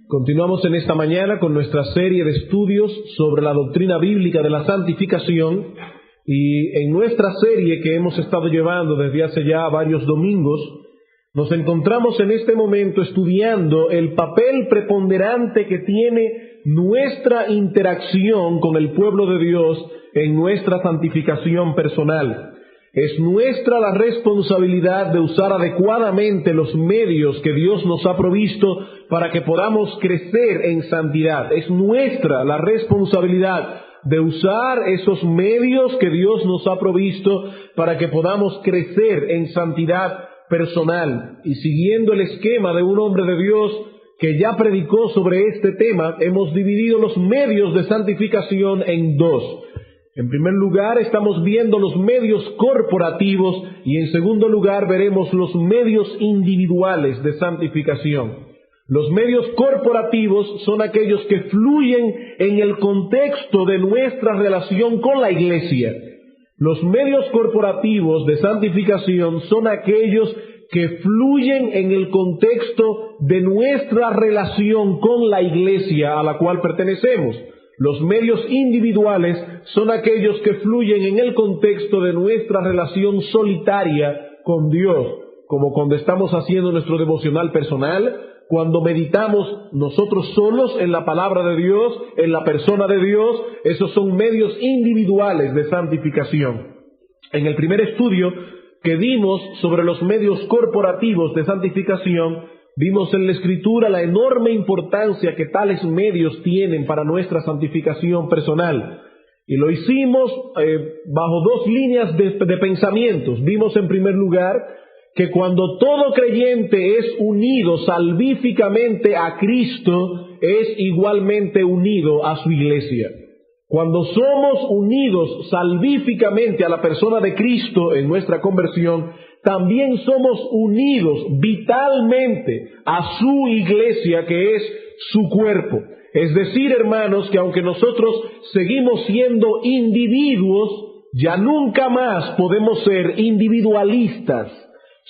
Continuamos en esta mañana con nuestra serie de estudios sobre la doctrina bíblica de la santificación, y en nuestra serie que hemos estado llevando desde hace ya varios domingos, nos encontramos en este momento estudiando el papel preponderante que tiene nuestra interacción con el pueblo de Dios en nuestra santificación personal. Es nuestra la responsabilidad de usar adecuadamente los medios que Dios nos ha provisto para que podamos crecer en santidad. Es nuestra la responsabilidad de usar esos medios que Dios nos ha provisto para que podamos crecer en santidad personal. Y siguiendo el esquema de un hombre de Dios que ya predicó sobre este tema, hemos dividido los medios de santificación en dos. En primer lugar, estamos viendo los medios corporativos y en segundo lugar veremos los medios individuales de santificación. Los medios corporativos son aquellos que fluyen en el contexto de nuestra relación con la iglesia. Los medios corporativos de santificación son aquellos que fluyen en el contexto de nuestra relación con la iglesia a la cual pertenecemos. Los medios individuales son aquellos que fluyen en el contexto de nuestra relación solitaria con Dios, como cuando estamos haciendo nuestro devocional personal, cuando meditamos nosotros solos en la palabra de Dios, en la persona de Dios. Esos son medios individuales de santificación. En el primer estudio que dimos sobre los medios corporativos de santificación, vimos en la Escritura la enorme importancia que tales medios tienen para nuestra santificación personal. Y lo hicimos bajo dos líneas de pensamientos. Vimos en primer lugar que cuando todo creyente es unido salvíficamente a Cristo, es igualmente unido a su iglesia. Cuando somos unidos salvíficamente a la persona de Cristo en nuestra conversión, también somos unidos vitalmente a su iglesia, que es su cuerpo. Es decir, hermanos, que aunque nosotros seguimos siendo individuos, ya nunca más podemos ser individualistas.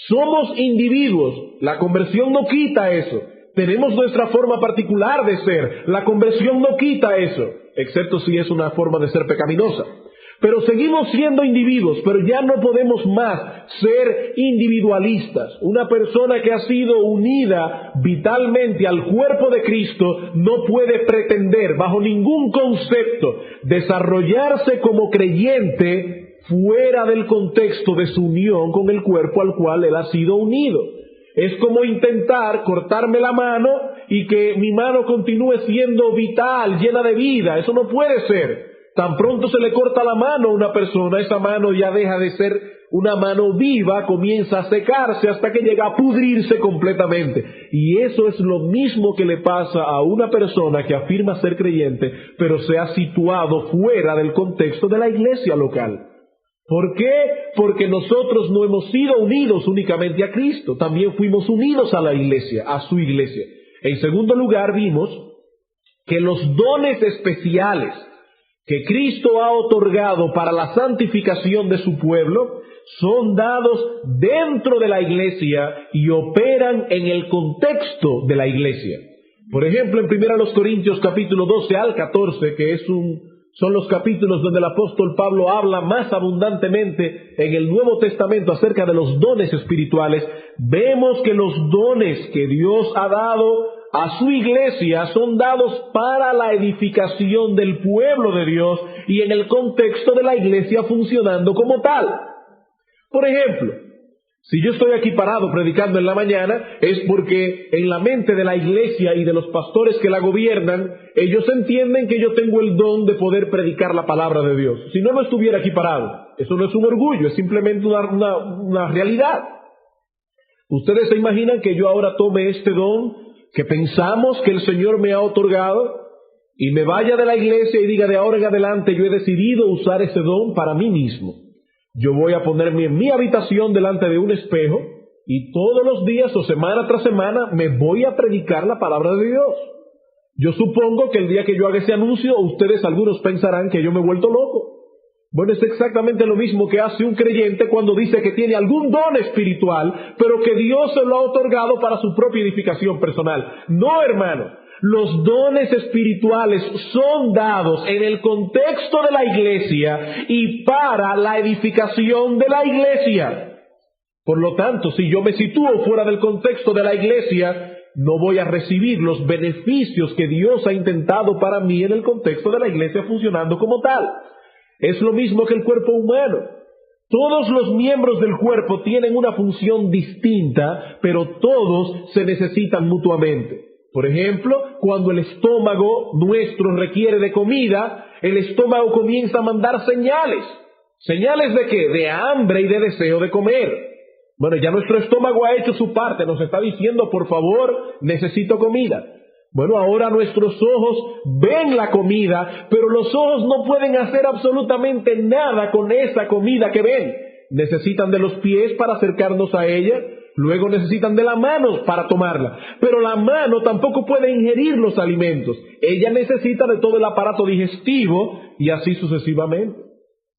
Somos individuos. La conversión no quita eso. Tenemos nuestra forma particular de ser. La conversión no quita eso, excepto si es una forma de ser pecaminosa. Pero seguimos siendo individuos, pero ya no podemos más ser individualistas. Una persona que ha sido unida vitalmente al cuerpo de Cristo no puede pretender, bajo ningún concepto, desarrollarse como creyente fuera del contexto de su unión con el cuerpo al cual él ha sido unido. Es como intentar cortarme la mano y que mi mano continúe siendo vital, llena de vida. Eso no puede ser. Tan pronto se le corta la mano a una persona, esa mano ya deja de ser una mano viva, comienza a secarse hasta que llega a pudrirse completamente. Y eso es lo mismo que le pasa a una persona que afirma ser creyente, pero se ha situado fuera del contexto de la iglesia local. ¿Por qué? Porque nosotros no hemos sido unidos únicamente a Cristo, también fuimos unidos a la iglesia, a su iglesia. En segundo lugar, vimos que los dones especiales que Cristo ha otorgado para la santificación de su pueblo son dados dentro de la iglesia y operan en el contexto de la iglesia. Por ejemplo, en 1 Corintios capítulo 12 al 14, que son los capítulos donde el apóstol Pablo habla más abundantemente en el Nuevo Testamento acerca de los dones espirituales, vemos que los dones que Dios ha dado a su iglesia son dados para la edificación del pueblo de Dios y en el contexto de la iglesia funcionando como tal. Por ejemplo, si yo estoy aquí parado predicando en la mañana, es porque en la mente de la iglesia y de los pastores que la gobiernan, ellos entienden que yo tengo el don de poder predicar la palabra de Dios. Si no, no estuviera aquí parado. Eso no es un orgullo, es simplemente una realidad. Ustedes se imaginan que yo ahora tome este don que pensamos que el Señor me ha otorgado y me vaya de la iglesia y diga: de ahora en adelante yo he decidido usar ese don para mí mismo. Yo voy a ponerme en mi habitación delante de un espejo y todos los días o semana tras semana me voy a predicar la palabra de Dios. Yo supongo que el día que yo haga ese anuncio, ustedes algunos pensarán que yo me he vuelto loco. Bueno, es exactamente lo mismo que hace un creyente cuando dice que tiene algún don espiritual, pero que Dios se lo ha otorgado para su propia edificación personal. No, hermano. Los dones espirituales son dados en el contexto de la iglesia y para la edificación de la iglesia. Por lo tanto, si yo me sitúo fuera del contexto de la iglesia, no voy a recibir los beneficios que Dios ha intentado para mí en el contexto de la iglesia funcionando como tal. Es lo mismo que el cuerpo humano. Todos los miembros del cuerpo tienen una función distinta, pero todos se necesitan mutuamente. Por ejemplo, cuando el estómago nuestro requiere de comida, el estómago comienza a mandar señales. ¿Señales de qué? De hambre y de deseo de comer. Bueno, ya nuestro estómago ha hecho su parte, nos está diciendo, por favor, necesito comida. Bueno, ahora nuestros ojos ven la comida, pero los ojos no pueden hacer absolutamente nada con esa comida que ven. Necesitan de los pies para acercarnos a ella, luego necesitan de las manos para tomarla. Pero la mano tampoco puede ingerir los alimentos. Ella necesita de todo el aparato digestivo y así sucesivamente.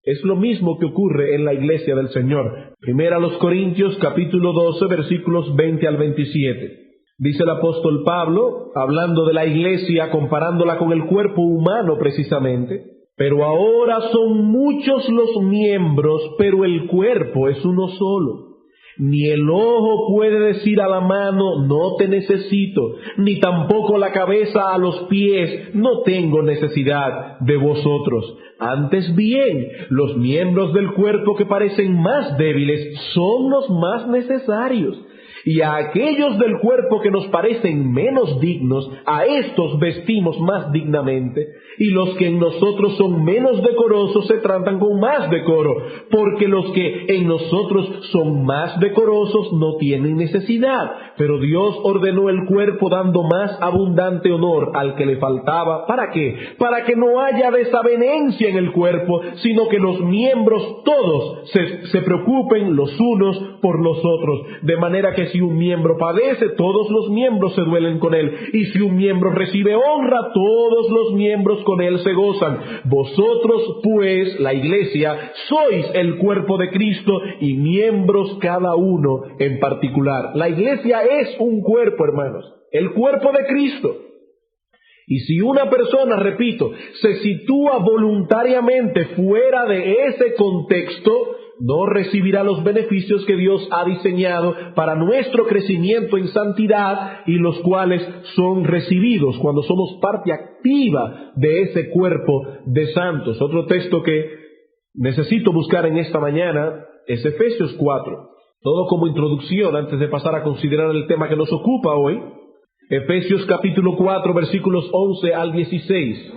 Es lo mismo que ocurre en la iglesia del Señor. Primera a los Corintios, capítulo 12, versículos 20 al 27. Dice el apóstol Pablo, hablando de la iglesia, comparándola con el cuerpo humano precisamente. Pero ahora son muchos los miembros, pero el cuerpo es uno solo. Ni el ojo puede decir a la mano, no te necesito, ni tampoco la cabeza a los pies, no tengo necesidad de vosotros. Antes bien, los miembros del cuerpo que parecen más débiles son los más necesarios. Y a aquellos del cuerpo que nos parecen menos dignos, a estos vestimos más dignamente, y los que en nosotros son menos decorosos se tratan con más decoro, porque los que en nosotros son más decorosos no tienen necesidad, pero Dios ordenó el cuerpo dando más abundante honor al que le faltaba. ¿Para qué? Para que no haya desavenencia en el cuerpo, sino que los miembros todos se preocupen los unos por los otros, de manera que si un miembro padece, todos los miembros se duelen con él, y si un miembro recibe honra, todos los miembros con él se gozan. Vosotros, pues, la iglesia, sois el cuerpo de Cristo y miembros cada uno en particular. La iglesia es un cuerpo, hermanos, el cuerpo de Cristo. Y si una persona, repito, se sitúa voluntariamente fuera de ese contexto, no recibirá los beneficios que Dios ha diseñado para nuestro crecimiento en santidad y los cuales son recibidos cuando somos parte activa de ese cuerpo de santos. Otro texto que necesito buscar en esta mañana es Efesios 4. Todo como introducción antes de pasar a considerar el tema que nos ocupa hoy. Efesios capítulo 4, versículos 11 al 16.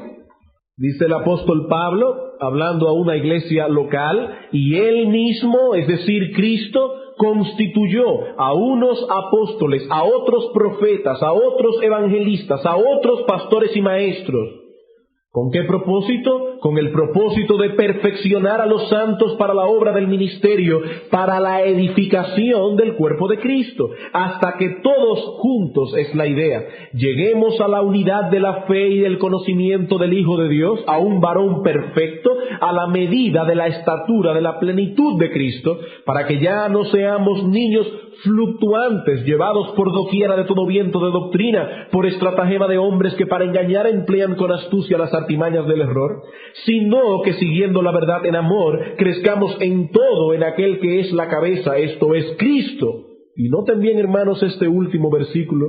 Dice el apóstol Pablo, hablando a una iglesia local, y él mismo, es decir, Cristo, constituyó a unos apóstoles, a otros profetas, a otros evangelistas, a otros pastores y maestros. ¿Con qué propósito? Con el propósito de perfeccionar a los santos para la obra del ministerio, para la edificación del cuerpo de Cristo, hasta que todos juntos, es la idea, lleguemos a la unidad de la fe y del conocimiento del Hijo de Dios, a un varón perfecto, a la medida de la estatura de la plenitud de Cristo, para que ya no seamos niños fluctuantes, llevados por doquiera de todo viento de doctrina, por estratagema de hombres que para engañar emplean con astucia las artimañas del error, sino que siguiendo la verdad en amor, crezcamos en todo en aquel que es la cabeza, esto es Cristo. Y noten bien, hermanos, este último versículo,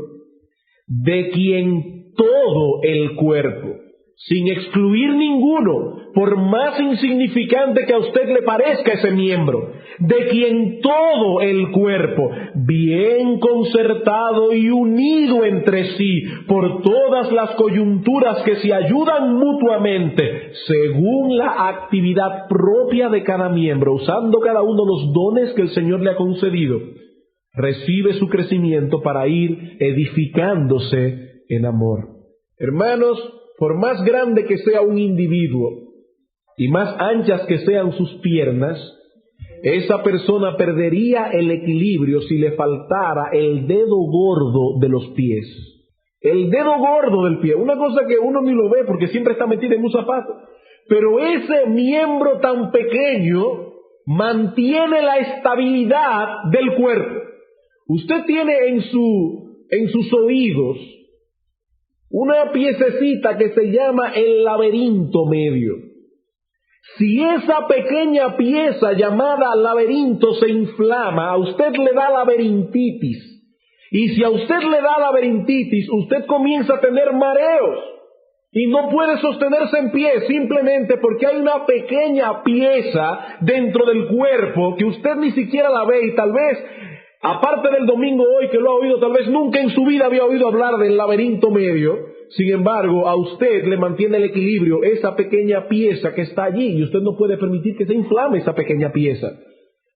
de quien todo el cuerpo, sin excluir ninguno, por más insignificante que a usted le parezca ese miembro, de quien todo el cuerpo, bien concertado y unido entre sí por todas las coyunturas que se ayudan mutuamente, según la actividad propia de cada miembro, usando cada uno los dones que el Señor le ha concedido, recibe su crecimiento para ir edificándose en amor. Hermanos, por más grande que sea un individuo y más anchas que sean sus piernas, esa persona perdería el equilibrio si le faltara el dedo gordo de los pies. El dedo gordo del pie, una cosa que uno ni lo ve porque siempre está metido en un zapato. Pero ese miembro tan pequeño mantiene la estabilidad del cuerpo. Usted tiene en sus oídos una piececita que se llama el laberinto medio. Si esa pequeña pieza llamada laberinto se inflama, a usted le da laberintitis. Y si a usted le da laberintitis, usted comienza a tener mareos y no puede sostenerse en pie simplemente porque hay una pequeña pieza dentro del cuerpo que usted ni siquiera la ve y tal vez, aparte del domingo hoy que lo ha oído, tal vez nunca en su vida había oído hablar del laberinto medio. Sin embargo, a usted le mantiene el equilibrio esa pequeña pieza que está allí y usted no puede permitir que se inflame esa pequeña pieza.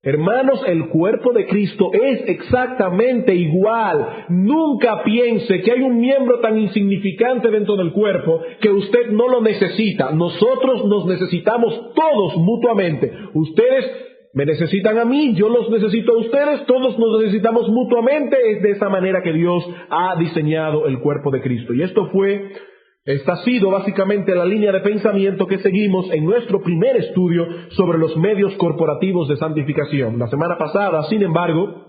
Hermanos, el cuerpo de Cristo es exactamente igual. Nunca piense que hay un miembro tan insignificante dentro del cuerpo que usted no lo necesita. Nosotros nos necesitamos todos mutuamente. Ustedes me necesitan a mí, yo los necesito a ustedes, todos nos necesitamos mutuamente. Es de esa manera que Dios ha diseñado el cuerpo de Cristo. Y esta ha sido básicamente la línea de pensamiento que seguimos en nuestro primer estudio sobre los medios corporativos de santificación. La semana pasada, sin embargo,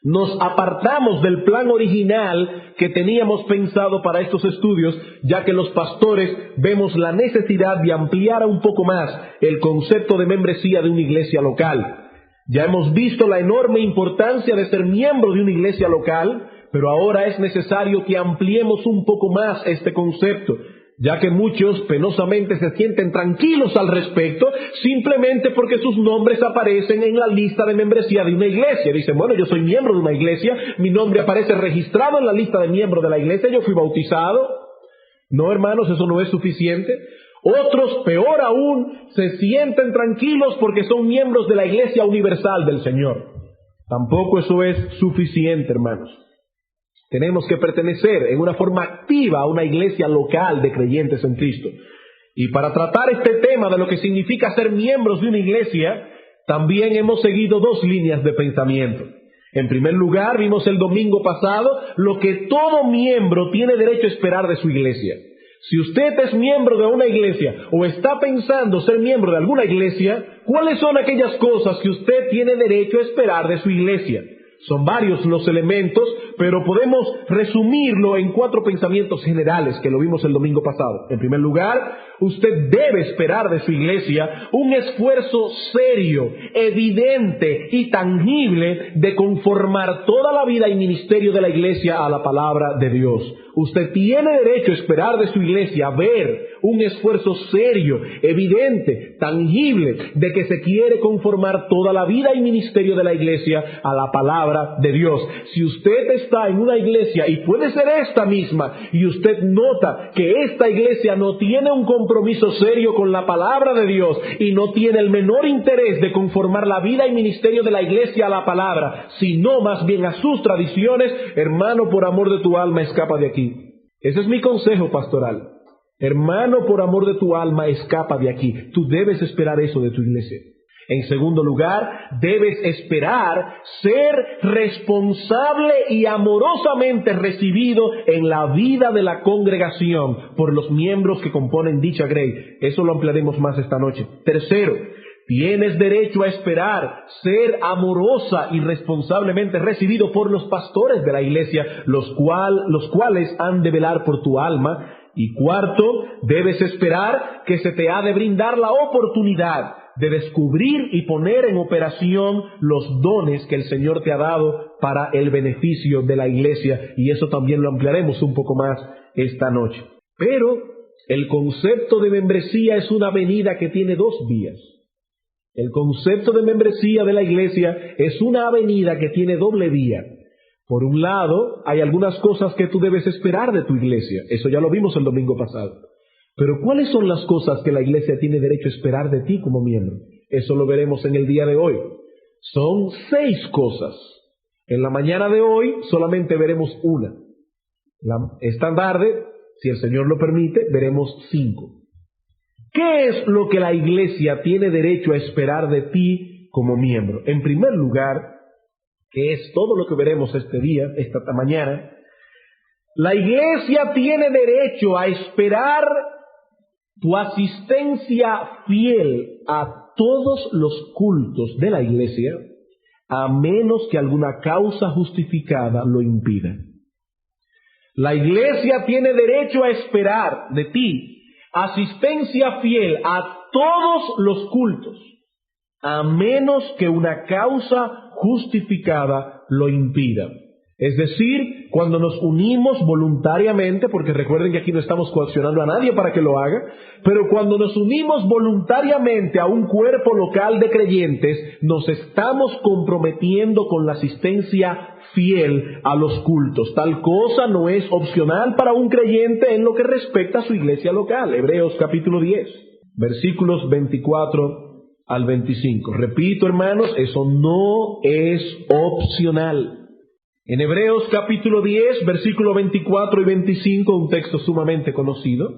nos apartamos del plan original que teníamos pensado para estos estudios, ya que los pastores vemos la necesidad de ampliar un poco más el concepto de membresía de una iglesia local. Ya hemos visto la enorme importancia de ser miembro de una iglesia local, pero ahora es necesario que ampliemos un poco más este concepto, ya que muchos penosamente se sienten tranquilos al respecto simplemente porque sus nombres aparecen en la lista de membresía de una iglesia. Dicen, bueno, yo soy miembro de una iglesia, mi nombre aparece registrado en la lista de miembros de la iglesia, yo fui bautizado. No, hermanos, eso no es suficiente. Otros, peor aún, se sienten tranquilos porque son miembros de la Iglesia Universal del Señor. Tampoco eso es suficiente, hermanos. Tenemos que pertenecer en una forma activa a una iglesia local de creyentes en Cristo. Y para tratar este tema de lo que significa ser miembros de una iglesia, también hemos seguido dos líneas de pensamiento. En primer lugar, vimos el domingo pasado lo que todo miembro tiene derecho a esperar de su iglesia. Si usted es miembro de una iglesia o está pensando ser miembro de alguna iglesia, ¿cuáles son aquellas cosas que usted tiene derecho a esperar de su iglesia? Son varios los elementos, pero podemos resumirlo en 4 pensamientos generales que lo vimos el domingo pasado. En primer lugar, usted debe esperar de su iglesia un esfuerzo serio, evidente y tangible de conformar toda la vida y ministerio de la iglesia a la palabra de Dios. Usted tiene derecho a esperar de su iglesia ver un esfuerzo serio, evidente, tangible, de que se quiere conformar toda la vida y ministerio de la iglesia a la palabra de Dios. Si usted está en una iglesia, y puede ser esta misma, y usted nota que esta iglesia no tiene un compromiso serio con la palabra de Dios, y no tiene el menor interés de conformar la vida y ministerio de la iglesia a la palabra, sino más bien a sus tradiciones, hermano, por amor de tu alma, escapa de aquí. Ese es mi consejo pastoral. Hermano, por amor de tu alma, escapa de aquí. Tú debes esperar eso de tu iglesia. En segundo lugar, debes esperar ser responsable y amorosamente recibido en la vida de la congregación por los miembros que componen dicha grey. Eso lo ampliaremos más esta noche. Tercero, tienes derecho a esperar ser amorosa y responsablemente recibido por los pastores de la iglesia, los cuales han de velar por tu alma. Y cuarto, debes esperar que se te ha de brindar la oportunidad de descubrir y poner en operación los dones que el Señor te ha dado para el beneficio de la iglesia. Y eso también lo ampliaremos un poco más esta noche. Pero el concepto de membresía es una avenida que tiene 2 vías. El concepto de membresía de la iglesia es una avenida que tiene doble vía. Por un lado, hay algunas cosas que tú debes esperar de tu iglesia. Eso ya lo vimos el domingo pasado. Pero ¿cuáles son las cosas que la iglesia tiene derecho a esperar de ti como miembro? Eso lo veremos en el día de hoy. Son 6 cosas. En la mañana de hoy solamente veremos una. Esta tarde, si el Señor lo permite, veremos 5. ¿Qué es lo que la iglesia tiene derecho a esperar de ti como miembro? En primer lugar, que es todo lo que veremos esta mañana, la iglesia tiene derecho a esperar tu asistencia fiel a todos los cultos de la iglesia, a menos que alguna causa justificada lo impida. La iglesia tiene derecho a esperar de ti asistencia fiel a todos los cultos, a menos que una causa justificada lo impida. Es decir, cuando nos unimos voluntariamente, porque recuerden que aquí no estamos coaccionando a nadie para que lo haga, pero cuando nos unimos voluntariamente a un cuerpo local de creyentes, nos estamos comprometiendo con la asistencia fiel a los cultos. Tal cosa no es opcional para un creyente en lo que respecta a su iglesia local. Hebreos capítulo 10, versículos 24 al 25. Repito, hermanos, eso no es opcional. En Hebreos capítulo 10, versículo 24 y 25, un texto sumamente conocido,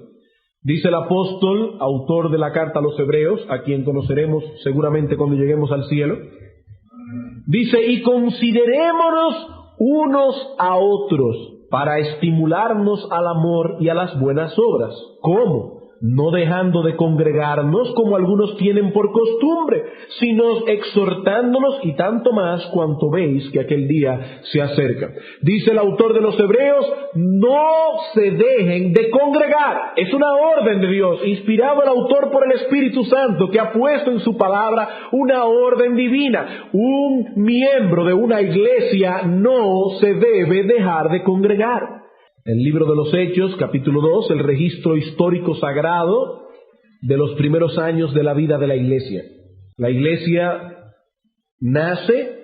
dice el apóstol, autor de la carta a los Hebreos, a quien conoceremos seguramente cuando lleguemos al cielo, dice: y considerémonos unos a otros para estimularnos al amor y a las buenas obras. ¿Cómo? No dejando de congregarnos como algunos tienen por costumbre, sino exhortándonos, y tanto más cuanto veis que aquel día se acerca. Dice el autor de los Hebreos: no se dejen de congregar. Es una orden de Dios, inspirado el autor por el Espíritu Santo, que ha puesto en su palabra una orden divina. Un miembro de una iglesia no se debe dejar de congregar. El libro de los Hechos, capítulo 2, el registro histórico sagrado de los primeros años de la vida de la iglesia. La iglesia nace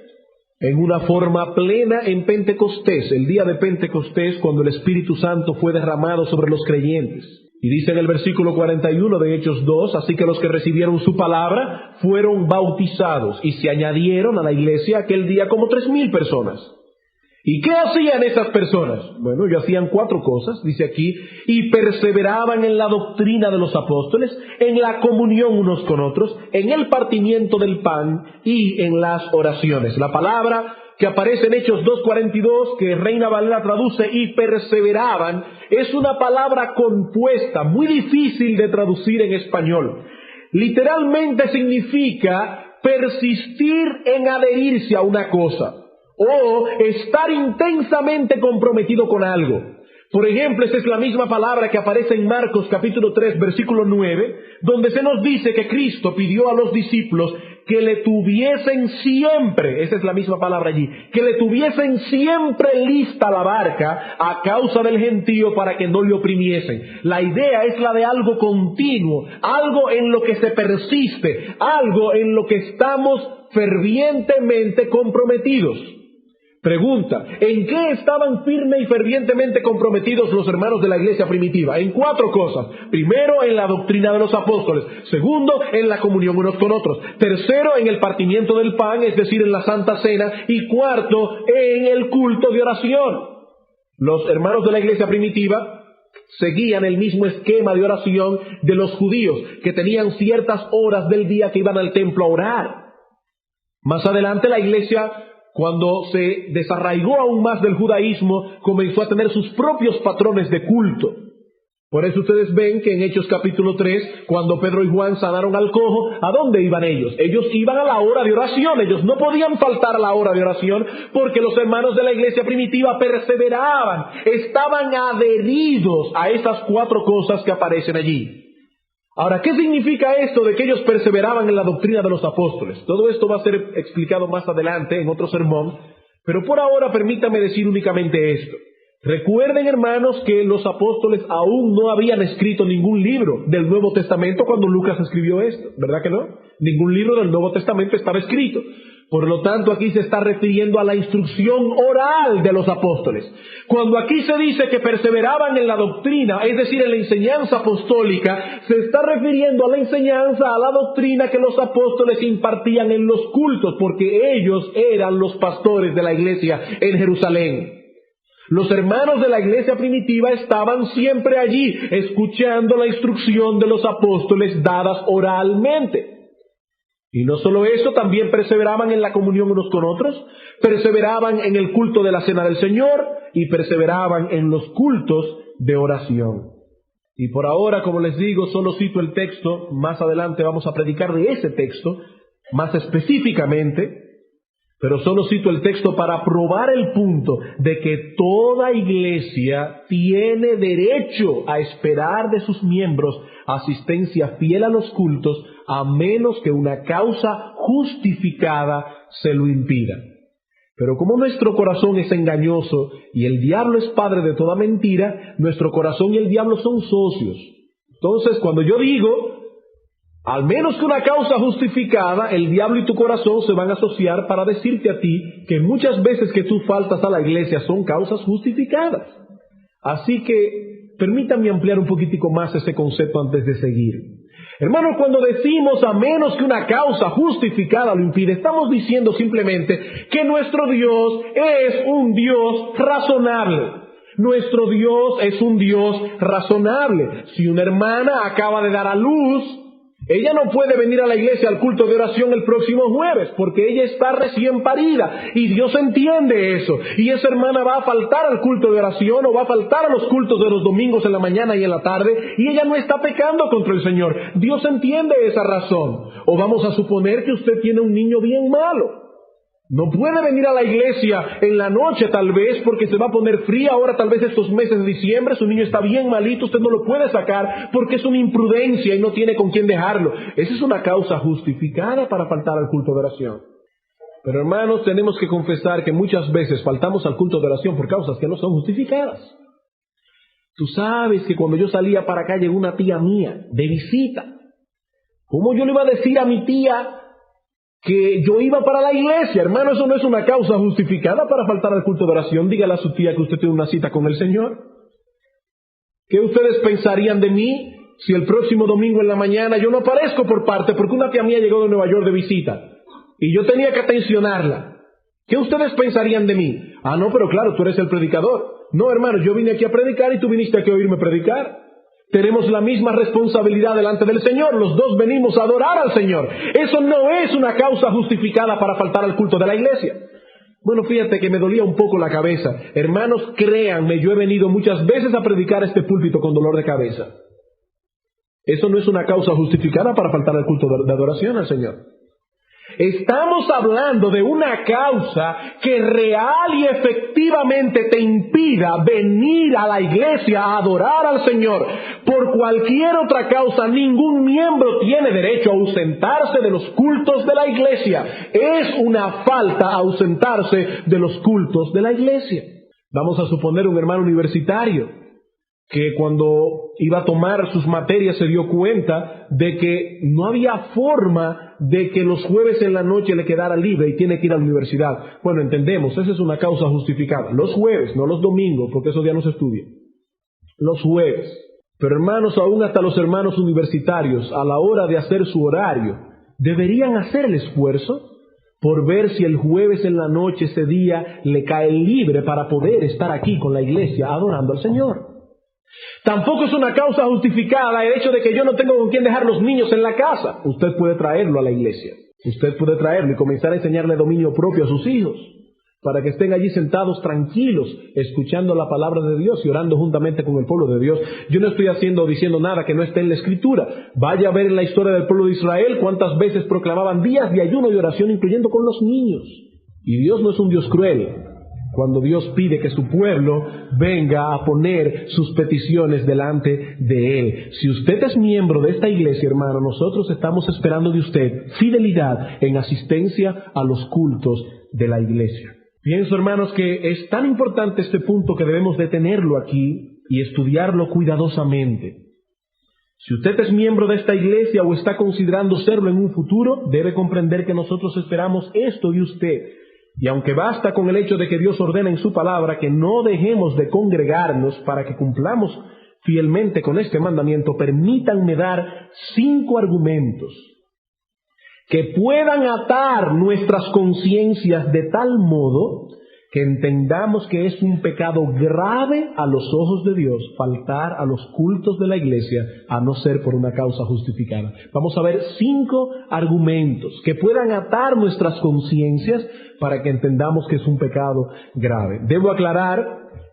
en una forma plena en Pentecostés, el día de Pentecostés, cuando el Espíritu Santo fue derramado sobre los creyentes. Y dice en el versículo 41 de Hechos 2, así que los que recibieron su palabra fueron bautizados, y se añadieron a la iglesia aquel día como 3,000 personas. ¿Y qué hacían esas personas? Bueno, ellos hacían 4 cosas, dice aquí: y perseveraban en la doctrina de los apóstoles, en la comunión unos con otros, en el partimiento del pan y en las oraciones. La palabra que aparece en Hechos 2:42, que Reina Valera traduce y perseveraban, es una palabra compuesta, muy difícil de traducir en español. Literalmente significa persistir en adherirse a una cosa, o estar intensamente comprometido con algo. Por ejemplo, esa es la misma palabra que aparece en Marcos capítulo 3, versículo 9, donde se nos dice que Cristo pidió a los discípulos que le tuviesen siempre, esa es la misma palabra allí, que le tuviesen siempre lista la barca a causa del gentío para que no le oprimiesen. La idea es la de algo continuo, algo en lo que se persiste, algo en lo que estamos fervientemente comprometidos. Pregunta: ¿en qué estaban firme y fervientemente comprometidos los hermanos de la iglesia primitiva? En 4 cosas. Primero, en la doctrina de los apóstoles. Segundo, en la comunión unos con otros. Tercero, en el partimiento del pan, es decir, en la Santa Cena. Y cuarto, en el culto de oración. Los hermanos de la iglesia primitiva seguían el mismo esquema de oración de los judíos, que tenían ciertas horas del día que iban al templo a orar. Más adelante la iglesia, cuando se desarraigó aún más del judaísmo, comenzó a tener sus propios patrones de culto. Por eso ustedes ven que en Hechos capítulo 3, cuando Pedro y Juan sanaron al cojo, ¿a dónde iban ellos? Ellos iban a la hora de oración. Ellos no podían faltar a la hora de oración, porque los hermanos de la iglesia primitiva perseveraban, estaban adheridos a esas 4 cosas que aparecen allí. Ahora, ¿qué significa esto de que ellos perseveraban en la doctrina de los apóstoles? Todo esto va a ser explicado más adelante en otro sermón, pero por ahora permítame decir únicamente esto. Recuerden, hermanos, que los apóstoles aún no habían escrito ningún libro del Nuevo Testamento cuando Lucas escribió esto, ¿verdad que no? Ningún libro del Nuevo Testamento estaba escrito. Por lo tanto, aquí se está refiriendo a la instrucción oral de los apóstoles. Cuando aquí se dice que perseveraban en la doctrina, es decir, en la enseñanza apostólica, se está refiriendo a la enseñanza, a la doctrina que los apóstoles impartían en los cultos, porque ellos eran los pastores de la iglesia en Jerusalén. Los hermanos de la iglesia primitiva estaban siempre allí, escuchando la instrucción de los apóstoles dadas oralmente. Y no solo eso, también perseveraban en la comunión unos con otros, perseveraban en el culto de la Cena del Señor y perseveraban en los cultos de oración. Y por ahora, como les digo, solo cito el texto. Más adelante vamos a predicar de ese texto más específicamente. Pero solo cito el texto para probar el punto de que toda iglesia tiene derecho a esperar de sus miembros asistencia fiel a los cultos, a menos que una causa justificada se lo impida. Pero como nuestro corazón es engañoso y el diablo es padre de toda mentira, nuestro corazón y el diablo son socios. Entonces, cuando yo digo, al menos que una causa justificada, el diablo y tu corazón se van a asociar para decirte a ti que muchas veces que tú faltas a la iglesia son causas justificadas. Así que permítanme ampliar un poquitico más ese concepto antes de seguir. Hermanos, cuando decimos a menos que una causa justificada lo impide, estamos diciendo simplemente que nuestro Dios es un Dios razonable. Nuestro Dios es un Dios razonable. Si una hermana acaba de dar a luz, ella no puede venir a la iglesia al culto de oración el próximo jueves porque ella está recién parida y Dios entiende eso. Y esa hermana va a faltar al culto de oración o va a faltar a los cultos de los domingos en la mañana y en la tarde y ella no está pecando contra el Señor. Dios entiende esa razón. O vamos a suponer que usted tiene un niño bien malo. No puede venir a la iglesia en la noche tal vez porque se va a poner fría ahora tal vez estos meses de diciembre, su niño está bien malito, usted no lo puede sacar porque es una imprudencia y no tiene con quién dejarlo. Esa es una causa justificada para faltar al culto de oración. Pero hermanos, tenemos que confesar que muchas veces faltamos al culto de oración por causas que no son justificadas. Tú sabes que cuando yo salía para acá llegó una tía mía de visita. ¿Cómo yo le iba a decir a mi tía que yo iba para la iglesia? Hermano, eso no es una causa justificada para faltar al culto de oración. Dígale a su tía que usted tiene una cita con el Señor. ¿Qué ustedes pensarían de mí si el próximo domingo en la mañana yo no aparezco por parte porque una tía mía llegó de Nueva York de visita y yo tenía que atencionarla? ¿Qué ustedes pensarían de mí? Ah, no, pero claro, tú eres el predicador. No, hermano, yo vine aquí a predicar y tú viniste aquí a oírme predicar. Tenemos la misma responsabilidad delante del Señor. Los dos venimos a adorar al Señor. Eso no es una causa justificada para faltar al culto de la iglesia. Bueno, fíjate que me dolía un poco la cabeza. Hermanos, créanme, yo he venido muchas veces a predicar este púlpito con dolor de cabeza. Eso no es una causa justificada para faltar al culto de adoración al Señor. Estamos hablando de una causa que real y efectivamente te impida venir a la iglesia a adorar al Señor. Por cualquier otra causa, ningún miembro tiene derecho a ausentarse de los cultos de la iglesia. Es una falta ausentarse de los cultos de la iglesia. Vamos a suponer un hermano universitario que cuando iba a tomar sus materias se dio cuenta de que no había forma de que los jueves en la noche le quedara libre y tiene que ir a la universidad. Bueno, entendemos, esa es una causa justificada. Los jueves, no los domingos, porque esos días no se estudia. Los jueves. Pero hermanos, aún hasta los hermanos universitarios, a la hora de hacer su horario, deberían hacer el esfuerzo por ver si el jueves en la noche ese día le cae libre para poder estar aquí con la iglesia adorando al Señor. Tampoco es una causa justificada el hecho de que yo no tengo con quién dejar los niños en la casa. Usted puede traerlo a la iglesia. Usted puede traerlo y comenzar a enseñarle dominio propio a sus hijos para que estén allí sentados tranquilos, escuchando la palabra de Dios y orando juntamente con el pueblo de Dios. Yo no estoy diciendo nada que no esté en la Escritura. Vaya a ver en la historia del pueblo de Israel cuántas veces proclamaban días de ayuno y oración, incluyendo con los niños. Y Dios no es un Dios cruel cuando Dios pide que su pueblo venga a poner sus peticiones delante de Él. Si usted es miembro de esta iglesia, hermano, nosotros estamos esperando de usted fidelidad en asistencia a los cultos de la iglesia. Pienso, hermanos, que es tan importante este punto que debemos detenerlo aquí y estudiarlo cuidadosamente. Si usted es miembro de esta iglesia o está considerando serlo en un futuro, debe comprender que nosotros esperamos esto de usted. Y aunque basta con el hecho de que Dios ordena en su palabra que no dejemos de congregarnos para que cumplamos fielmente con este mandamiento, permítanme dar 5 argumentos que puedan atar nuestras conciencias de tal modo que entendamos que es un pecado grave a los ojos de Dios faltar a los cultos de la iglesia a no ser por una causa justificada. Vamos a ver 5 argumentos que puedan atar nuestras conciencias para que entendamos que es un pecado grave. Debo aclarar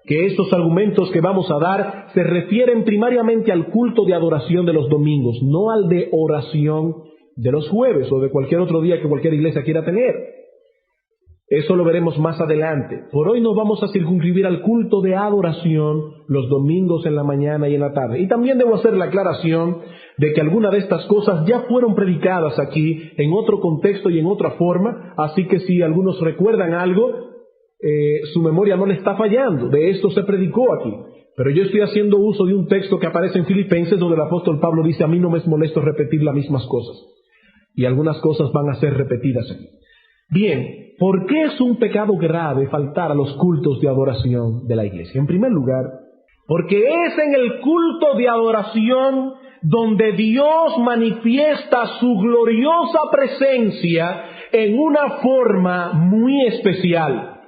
que estos argumentos que vamos a dar se refieren primariamente al culto de adoración de los domingos, no al de oración de los jueves o de cualquier otro día que cualquier iglesia quiera tener. Eso lo veremos más adelante. Por hoy nos vamos a circunscribir al culto de adoración los domingos en la mañana y en la tarde. Y también debo hacer la aclaración de que algunas de estas cosas ya fueron predicadas aquí en otro contexto y en otra forma, así que si algunos recuerdan algo, su memoria no le está fallando. De esto se predicó aquí. Pero yo estoy haciendo uso de un texto que aparece en Filipenses, donde el apóstol Pablo dice: a mí no me es molesto repetir las mismas cosas. Y algunas cosas van a ser repetidas aquí. Bien, ¿por qué es un pecado grave faltar a los cultos de adoración de la iglesia? En primer lugar, porque es en el culto de adoración donde Dios manifiesta su gloriosa presencia en una forma muy especial.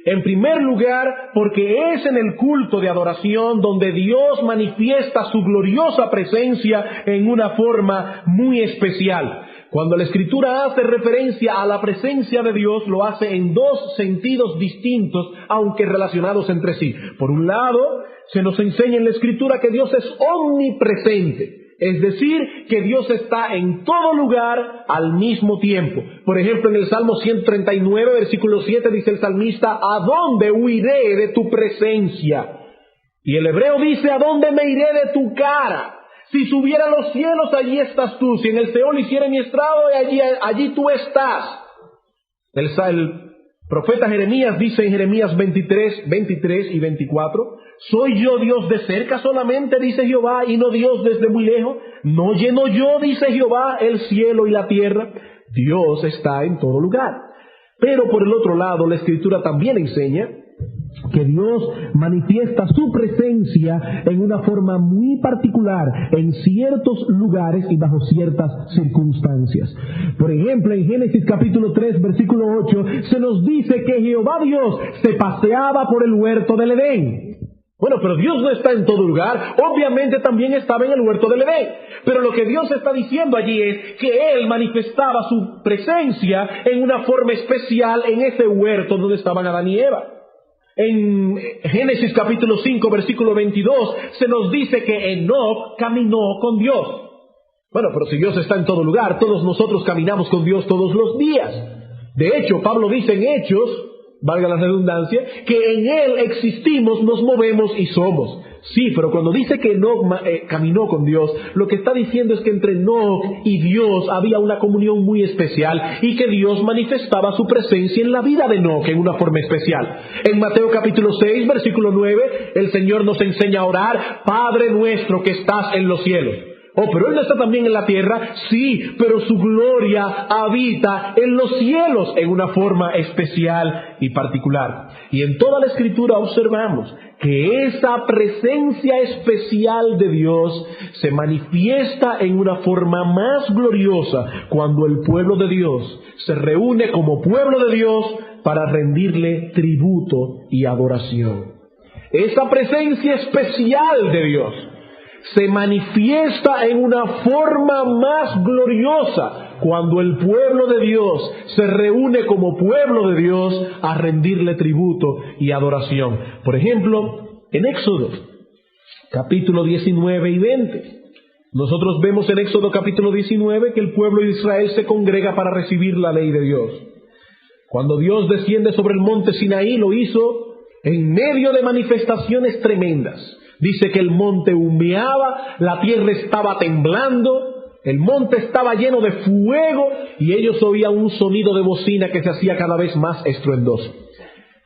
En primer lugar, porque es en el culto de adoración donde Dios manifiesta su gloriosa presencia en una forma muy especial. Cuando la Escritura hace referencia a la presencia de Dios, lo hace en dos sentidos distintos, aunque relacionados entre sí. Por un lado, se nos enseña en la Escritura que Dios es omnipresente. Es decir, que Dios está en todo lugar al mismo tiempo. Por ejemplo, en el Salmo 139, versículo 7, dice el salmista: ¿a dónde huiré de tu presencia? Y el hebreo dice: ¿a dónde me iré de tu cara? Si subiera a los cielos, allí estás tú. Si en el Seol hiciera mi estrado, allí tú estás. El profeta Jeremías dice en Jeremías 23 y 24: ¿soy yo Dios de cerca solamente, dice Jehová, y no Dios desde muy lejos? ¿No lleno yo, dice Jehová, el cielo y la tierra? Dios está en todo lugar. Pero por el otro lado, la Escritura también enseña que Dios manifiesta su presencia en una forma muy particular en ciertos lugares y bajo ciertas circunstancias. Por ejemplo, en Génesis capítulo 3, versículo 8, se nos dice que Jehová Dios se paseaba por el huerto del Edén. Bueno, pero Dios no está en todo lugar. Obviamente también estaba en el huerto del Edén. Pero lo que Dios está diciendo allí es que Él manifestaba su presencia en una forma especial en ese huerto donde estaban Adán y Eva. En Génesis capítulo 5, versículo 22, se nos dice que Enoc caminó con Dios. Bueno, pero si Dios está en todo lugar, todos nosotros caminamos con Dios todos los días. De hecho, Pablo dice en Hechos, valga la redundancia, que en Él existimos, nos movemos y somos. Sí, pero cuando dice que Enoc caminó con Dios, lo que está diciendo es que entre Enoc y Dios había una comunión muy especial y que Dios manifestaba su presencia en la vida de Enoc en una forma especial. En Mateo capítulo 6, versículo 9, el Señor nos enseña a orar: Padre nuestro que estás en los cielos. Oh, pero Él no está también en la tierra. Sí, pero su gloria habita en los cielos en una forma especial y particular. Y en toda la Escritura observamos que esa presencia especial de Dios se manifiesta en una forma más gloriosa cuando el pueblo de Dios se reúne como pueblo de Dios para rendirle tributo y adoración. Esa presencia especial de Dios se manifiesta en una forma más gloriosa cuando el pueblo de Dios se reúne como pueblo de Dios a rendirle tributo y adoración. Por ejemplo, en Éxodo, capítulo 19 y 20. Nosotros vemos en Éxodo capítulo 19 que el pueblo de Israel se congrega para recibir la ley de Dios. Cuando Dios desciende sobre el monte Sinaí, lo hizo en medio de manifestaciones tremendas. Dice que el monte humeaba, la tierra estaba temblando, el monte estaba lleno de fuego y ellos oían un sonido de bocina que se hacía cada vez más estruendoso.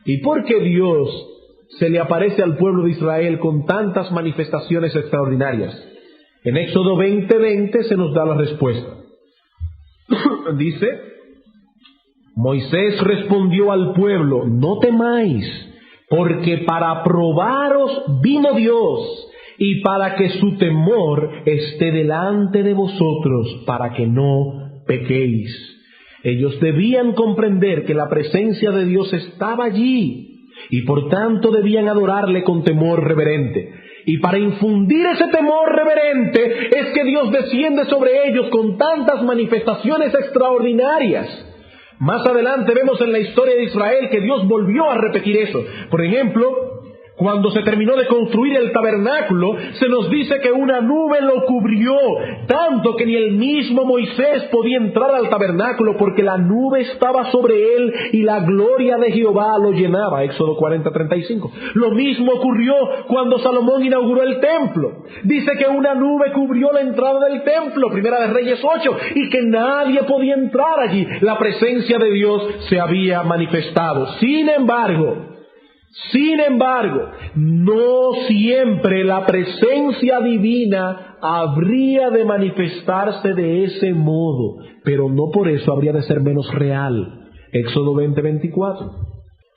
¿Y por qué Dios se le aparece al pueblo de Israel con tantas manifestaciones extraordinarias? En Éxodo 20:20 se nos da la respuesta. Dice: Moisés respondió al pueblo: no temáis, porque para probaros vino Dios, y para que su temor esté delante de vosotros, para que no pequéis. Ellos debían comprender que la presencia de Dios estaba allí, y por tanto debían adorarle con temor reverente. Y para infundir ese temor reverente es que Dios desciende sobre ellos con tantas manifestaciones extraordinarias. Más adelante vemos en la historia de Israel que Dios volvió a repetir eso. Por ejemplo, Cuando se terminó de construir el tabernáculo, se nos dice que una nube lo cubrió, tanto que ni el mismo Moisés podía entrar al tabernáculo porque la nube estaba sobre él y la gloria de Jehová lo llenaba. Éxodo 40:35. Lo mismo ocurrió cuando Salomón inauguró el templo. Dice que una nube cubrió la entrada del templo, Primera de Reyes 8, y que nadie podía entrar allí. La presencia de Dios se había manifestado. Sin embargo, no siempre la presencia divina habría de manifestarse de ese modo, pero no por eso habría de ser menos real. Éxodo 20:24.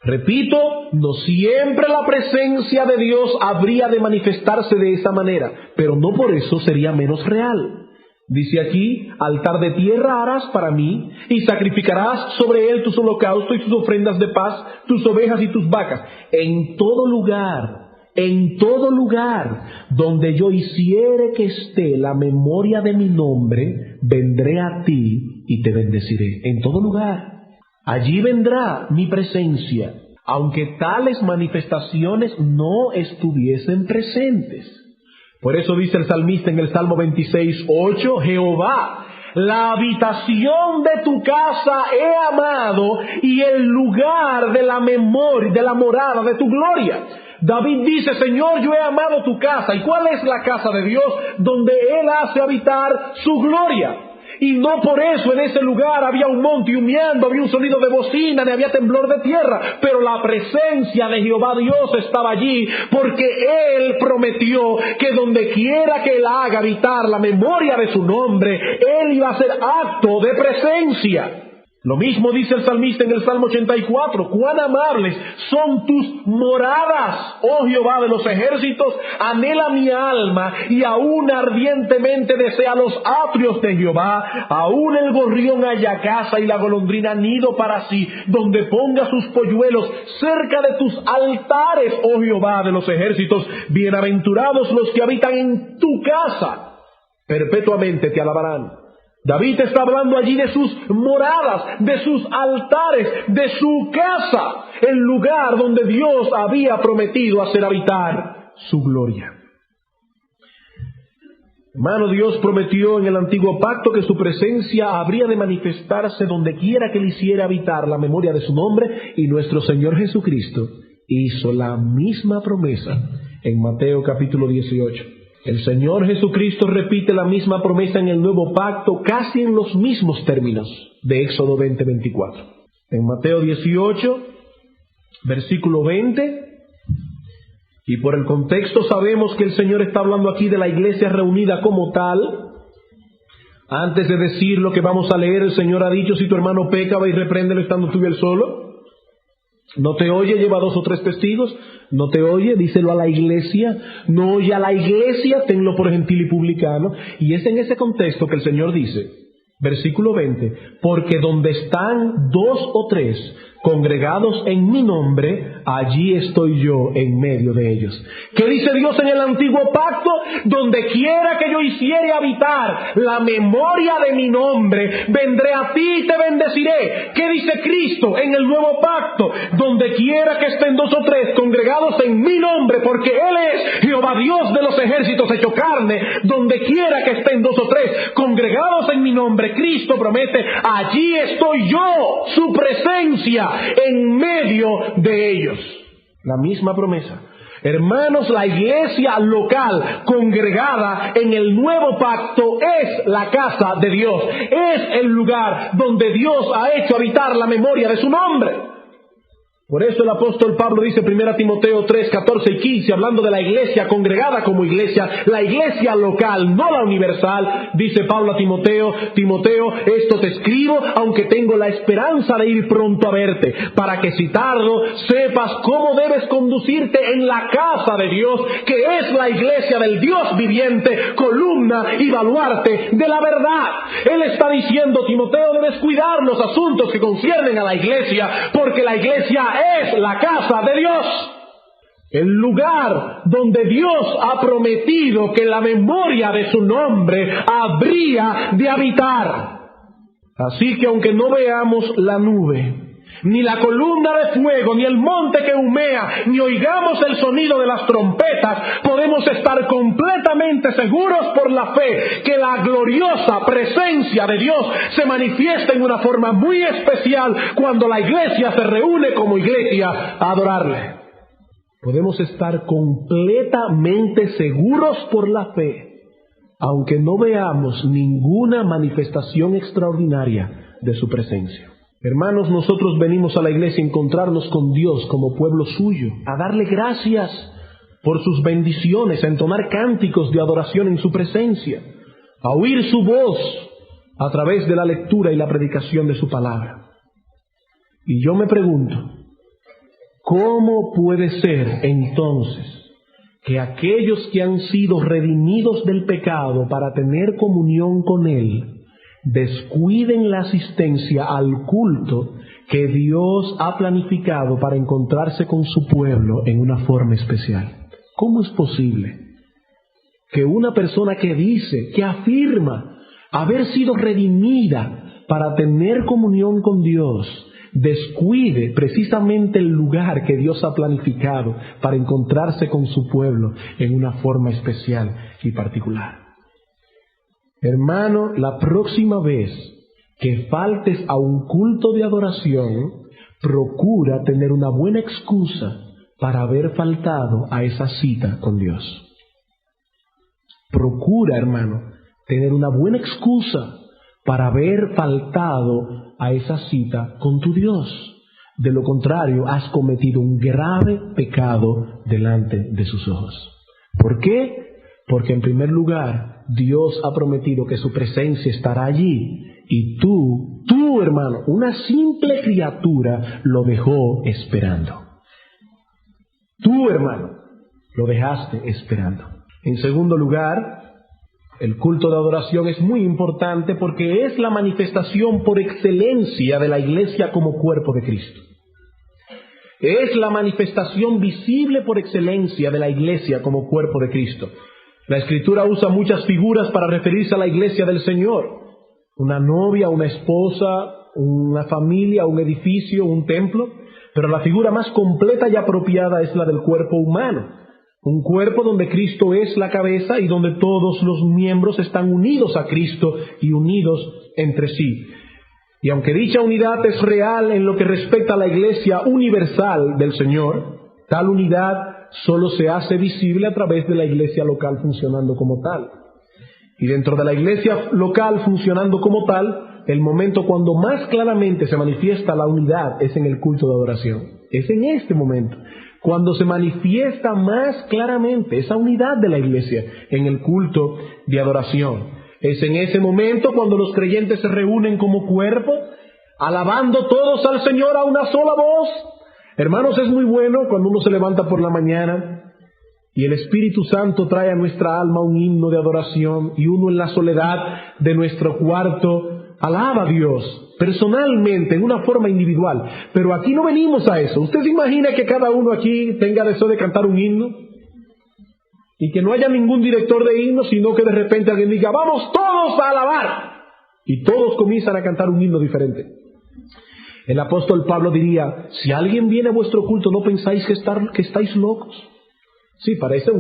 Repito, no siempre la presencia de Dios habría de manifestarse de esa manera, pero no por eso sería menos real. Dice aquí: altar de tierra harás para mí, y sacrificarás sobre él tus holocaustos y tus ofrendas de paz, tus ovejas y tus vacas. En todo lugar donde yo hiciere que esté la memoria de mi nombre, vendré a ti y te bendeciré. En todo lugar. Allí vendrá mi presencia, aunque tales manifestaciones no estuviesen presentes. Por eso dice el salmista en el Salmo 26:8: Jehová, la habitación de tu casa he amado, y el lugar de la memoria, de la morada de tu gloria. David dice: Señor, yo he amado tu casa. ¿Y cuál es la casa de Dios? Donde Él hace habitar su gloria. Y no por eso en ese lugar había un monte humeando, había un sonido de bocina, ni había temblor de tierra, pero la presencia de Jehová Dios estaba allí, porque Él prometió que donde quiera que Él haga habitar la memoria de su nombre, Él iba a hacer acto de presencia. Lo mismo dice el salmista en el Salmo 84: cuán amables son tus moradas, oh Jehová de los ejércitos, anhela mi alma, y aún ardientemente desea los atrios de Jehová. Aún el gorrión halla casa y la golondrina nido para sí, donde ponga sus polluelos cerca de tus altares, oh Jehová de los ejércitos. Bienaventurados los que habitan en tu casa, perpetuamente te alabarán. David está hablando allí de sus moradas, de sus altares, de su casa, el lugar donde Dios había prometido hacer habitar su gloria. Hermano, Dios prometió en el antiguo pacto que su presencia habría de manifestarse donde quiera que Él hiciera habitar la memoria de su nombre, y nuestro Señor Jesucristo hizo la misma promesa en Mateo capítulo 18. El Señor Jesucristo repite la misma promesa en el nuevo pacto, casi en los mismos términos de Éxodo 20:24. En Mateo 18, versículo 20, y por el contexto sabemos que el Señor está hablando aquí de la iglesia reunida como tal. Antes de decir lo que vamos a leer, el Señor ha dicho: si tu hermano peca, va y repréndelo estando tú y él solo. No te oye, lleva 2 o 3 testigos. No te oye, díselo a la iglesia. No oye a la iglesia, tenlo por gentil y publicano. Y es en ese contexto que el Señor dice, versículo 20: porque donde están 2 o 3 congregados en mi nombre, allí estoy yo en medio de ellos. ¿Qué dice Dios en el antiguo pacto? Donde quiera que yo hiciere habitar la memoria de mi nombre, vendré a ti y te bendeciré. ¿Qué dice Cristo en el nuevo pacto? Donde quiera que estén 2 o 3 congregados en mi nombre, porque Él es Jehová Dios de los ejércitos hecho carne. Donde quiera que estén 2 o 3 congregados en mi nombre, Cristo promete: allí estoy yo, su presencia en medio de ellos. La misma promesa. Hermanos, la iglesia local congregada en el nuevo pacto es la casa de Dios. Es el lugar donde Dios ha hecho habitar la memoria de su nombre. Por eso el apóstol Pablo dice, 1 Timoteo 3, 14 y 15, hablando de la iglesia congregada como iglesia, la iglesia local, no la universal. Dice Pablo a Timoteo: Timoteo, esto te escribo, aunque tengo la esperanza de ir pronto a verte, para que si tardo, sepas cómo debes conducirte en la casa de Dios, que es la iglesia del Dios viviente, columna y baluarte de la verdad. Él está diciendo: Timoteo, debes cuidar los asuntos que conciernen a la iglesia, porque la iglesia es la casa de Dios, el lugar donde Dios ha prometido que la memoria de su nombre habría de habitar. Así que aunque no veamos la nube, ni la columna de fuego, ni el monte que humea, ni oigamos el sonido de las trompetas, podemos estar completamente seguros por la fe que la gloriosa presencia de Dios se manifiesta en una forma muy especial cuando la iglesia se reúne como iglesia a adorarle. Podemos estar completamente seguros por la fe, aunque no veamos ninguna manifestación extraordinaria de su presencia. Hermanos, nosotros venimos a la iglesia a encontrarnos con Dios como pueblo suyo, a darle gracias por sus bendiciones, a entonar cánticos de adoración en su presencia, a oír su voz a través de la lectura y la predicación de su palabra. Y yo me pregunto, ¿cómo puede ser entonces que aquellos que han sido redimidos del pecado para tener comunión con Él descuiden la asistencia al culto que Dios ha planificado para encontrarse con su pueblo en una forma especial? ¿Cómo es posible que una persona que dice, que afirma haber sido redimida para tener comunión con Dios, descuide precisamente el lugar que Dios ha planificado para encontrarse con su pueblo en una forma especial y particular? Hermano, la próxima vez que faltes a un culto de adoración, procura tener una buena excusa para haber faltado a esa cita con Dios. Procura, hermano, tener una buena excusa para haber faltado a esa cita con tu Dios. De lo contrario, has cometido un grave pecado delante de sus ojos. ¿Por qué? Porque en primer lugar, Dios ha prometido que su presencia estará allí y tú, hermano, una simple criatura, lo dejó esperando. Tú, hermano, lo dejaste esperando. En segundo lugar, el culto de adoración es muy importante porque es la manifestación por excelencia de la iglesia como cuerpo de Cristo. Es la manifestación visible por excelencia de la iglesia como cuerpo de Cristo. La Escritura usa muchas figuras para referirse a la iglesia del Señor. Una novia, una esposa, una familia, un edificio, un templo. Pero la figura más completa y apropiada es la del cuerpo humano. Un cuerpo donde Cristo es la cabeza y donde todos los miembros están unidos a Cristo y unidos entre sí. Y aunque dicha unidad es real en lo que respecta a la iglesia universal del Señor, tal unidad solo se hace visible a través de la iglesia local funcionando como tal. Y dentro de la iglesia local funcionando como tal, el momento cuando más claramente se manifiesta la unidad es en el culto de adoración. Es en este momento cuando se manifiesta más claramente esa unidad de la iglesia en el culto de adoración. Es en ese momento cuando los creyentes se reúnen como cuerpo, alabando todos al Señor a una sola voz. Hermanos, es muy bueno cuando uno se levanta por la mañana y el Espíritu Santo trae a nuestra alma un himno de adoración y uno en la soledad de nuestro cuarto alaba a Dios personalmente, en una forma individual. Pero aquí no venimos a eso. ¿Usted se imagina que cada uno aquí tenga deseo de cantar un himno? Y que no haya ningún director de himno, sino que de repente alguien diga, vamos todos a alabar. Y todos comienzan a cantar un himno diferente. El apóstol Pablo diría, si alguien viene a vuestro culto, ¿no pensáis que estáis locos? Sí, parece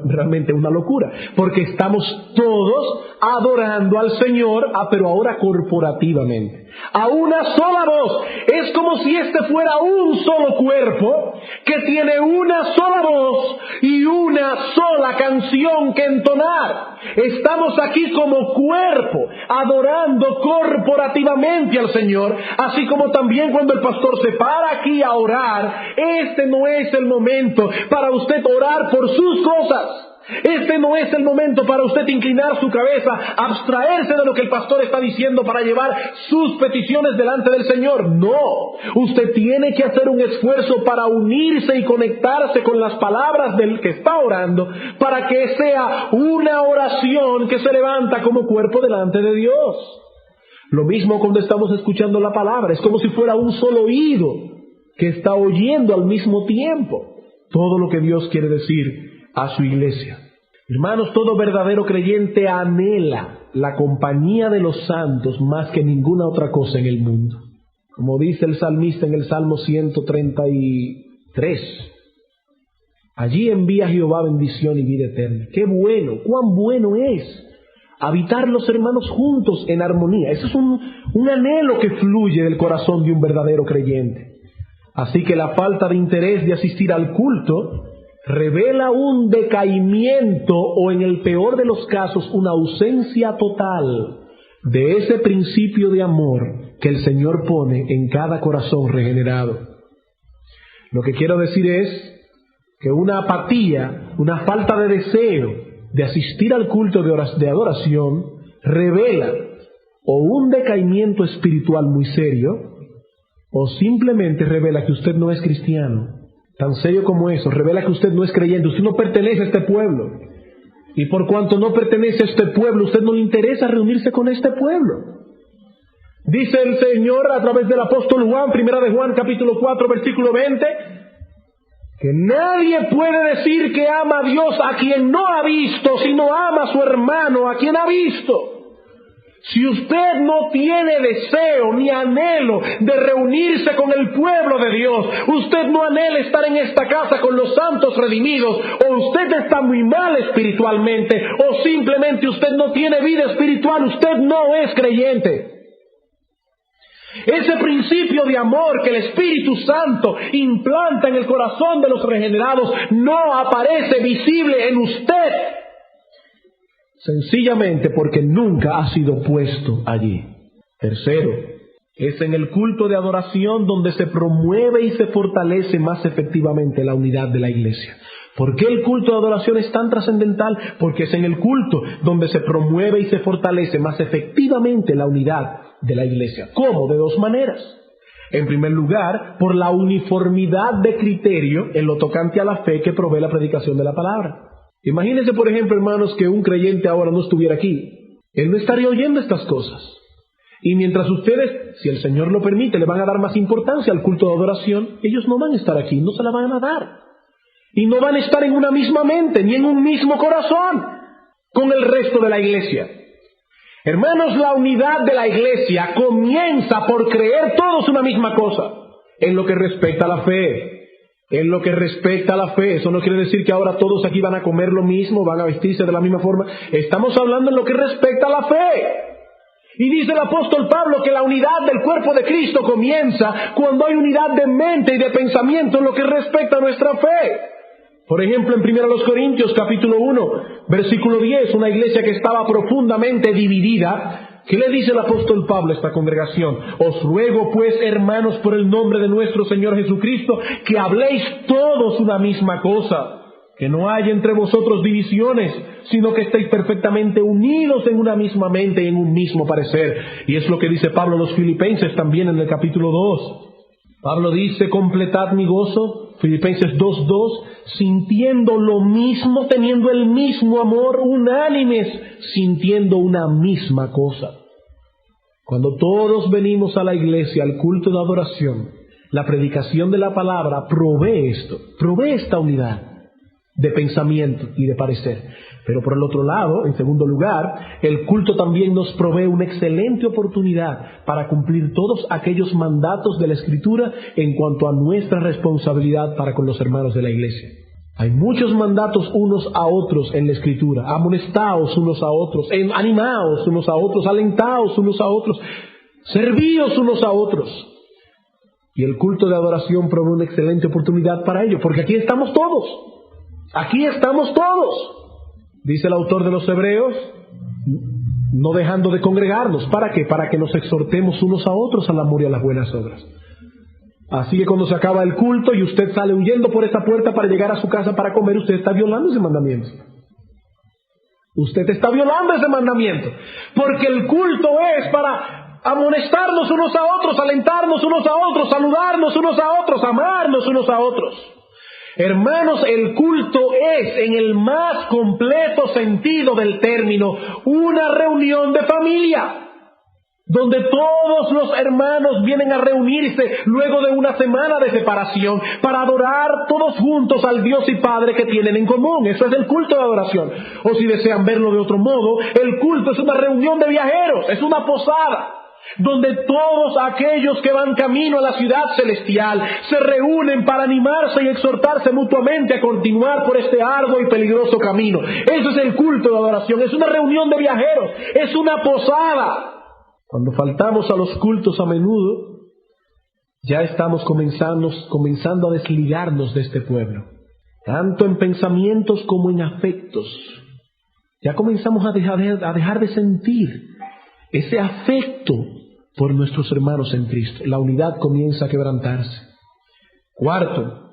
realmente una locura, porque estamos todos adorando al Señor, pero ahora corporativamente, a una sola voz. Es como si este fuera un solo cuerpo que tiene una sola voz y una sola canción que entonar. Estamos aquí como cuerpo, adorando corporativamente al Señor, así como también cuando el pastor se para aquí a orar, este no es el momento para usted orar por sus cosas. Este no es el momento para usted inclinar su cabeza, abstraerse de lo que el pastor está diciendo para llevar sus peticiones delante del Señor. No, usted tiene que hacer un esfuerzo para unirse y conectarse con las palabras del que está orando, para que sea una oración que se levanta como cuerpo delante de Dios. Lo mismo cuando estamos escuchando la palabra, es como si fuera un solo oído que está oyendo al mismo tiempo todo lo que Dios quiere decir a su iglesia. Hermanos, todo verdadero creyente anhela la compañía de los santos más que ninguna otra cosa en el mundo. Como dice el salmista en el Salmo 133, allí envía Jehová bendición y vida eterna. ¡Qué bueno! ¡Cuán bueno es habitar los hermanos juntos en armonía! Eso es un anhelo que fluye del corazón de un verdadero creyente. Así que la falta de interés de asistir al culto revela un decaimiento o, en el peor de los casos, una ausencia total de ese principio de amor que el Señor pone en cada corazón regenerado. Lo que quiero decir es que una apatía, una falta de deseo de asistir al culto de adoración revela o un decaimiento espiritual muy serio, o simplemente revela que usted no es cristiano. Tan serio como eso, revela que usted no es creyente, usted no pertenece a este pueblo. Y por cuanto no pertenece a este pueblo, usted no le interesa reunirse con este pueblo. Dice el Señor a través del apóstol Juan, primera de Juan, capítulo 4, versículo 20, que nadie puede decir que ama a Dios a quien no ha visto, sino ama a su hermano a quien ha visto. Si usted no tiene deseo ni anhelo de reunirse con el pueblo de Dios, usted no anhela estar en esta casa con los santos redimidos, o usted está muy mal espiritualmente, o simplemente usted no tiene vida espiritual, usted no es creyente. Ese principio de amor que el Espíritu Santo implanta en el corazón de los regenerados no aparece visible en usted, sencillamente porque nunca ha sido puesto allí. Tercero, es en el culto de adoración donde se promueve y se fortalece más efectivamente la unidad de la iglesia. ¿Por qué el culto de adoración es tan trascendental? Porque es en el culto donde se promueve y se fortalece más efectivamente la unidad de la iglesia. ¿Cómo? De dos maneras. En primer lugar, por la uniformidad de criterio en lo tocante a la fe que provee la predicación de la palabra. Imagínense, por ejemplo, hermanos, que un creyente ahora no estuviera aquí. Él no estaría oyendo estas cosas. Y mientras ustedes, si el Señor lo permite, le van a dar más importancia al culto de adoración, ellos no van a estar aquí, no se la van a dar. Y no van a estar en una misma mente, ni en un mismo corazón, con el resto de la iglesia. Hermanos, la unidad de la iglesia comienza por creer todos una misma cosa, en lo que respecta a la fe. En lo que respecta a la fe, eso no quiere decir que ahora todos aquí van a comer lo mismo, van a vestirse de la misma forma. Estamos hablando en lo que respecta a la fe. Y dice el apóstol Pablo que la unidad del cuerpo de Cristo comienza cuando hay unidad de mente y de pensamiento en lo que respecta a nuestra fe. Por ejemplo, en 1 Corintios capítulo 1, versículo 10, una iglesia que estaba profundamente dividida. ¿Qué le dice el apóstol Pablo a esta congregación? Os ruego pues, hermanos, por el nombre de nuestro Señor Jesucristo, que habléis todos una misma cosa, que no haya entre vosotros divisiones, sino que estéis perfectamente unidos en una misma mente y en un mismo parecer. Y es lo que dice Pablo a los Filipenses también en el capítulo 2. Pablo dice, completad mi gozo, Filipenses 2:2, sintiendo lo mismo, teniendo el mismo amor, unánimes, sintiendo una misma cosa. Cuando todos venimos a la iglesia, al culto de adoración, la predicación de la palabra provee esto, provee esta unidad de pensamiento y de parecer. Pero por el otro lado, en segundo lugar, el culto también nos provee una excelente oportunidad para cumplir todos aquellos mandatos de la Escritura en cuanto a nuestra responsabilidad para con los hermanos de la iglesia. Hay muchos mandatos unos a otros en la Escritura. Amonestaos unos a otros, animaos unos a otros, alentaos unos a otros, servíos unos a otros. Y el culto de adoración provee una excelente oportunidad para ello, porque aquí estamos todos. Aquí estamos todos. Dice el autor de los Hebreos, no dejando de congregarnos. ¿Para qué? Para que nos exhortemos unos a otros al amor y a las buenas obras. Así que cuando se acaba el culto y usted sale huyendo por esa puerta para llegar a su casa para comer, usted está violando ese mandamiento. Usted está violando ese mandamiento. Porque el culto es para amonestarnos unos a otros, alentarnos unos a otros, saludarnos unos a otros, amarnos unos a otros. Hermanos, el culto es, en el más completo sentido del término, una reunión de familia, donde todos los hermanos vienen a reunirse luego de una semana de separación para adorar todos juntos al Dios y Padre que tienen en común. Eso es el culto de adoración. O si desean verlo de otro modo, el culto es una reunión de viajeros, es una posada. donde todos aquellos que van camino a la ciudad celestial se reúnen para animarse y exhortarse mutuamente a continuar por este arduo y peligroso camino. Eso es el culto de adoración, es una reunión de viajeros, es una posada. Cuando faltamos a los cultos a menudo, ya estamos comenzando a desligarnos de este pueblo, tanto en pensamientos como en afectos. Ya comenzamos a dejar de sentir ese afecto por nuestros hermanos en Cristo. La unidad comienza a quebrantarse. Cuarto,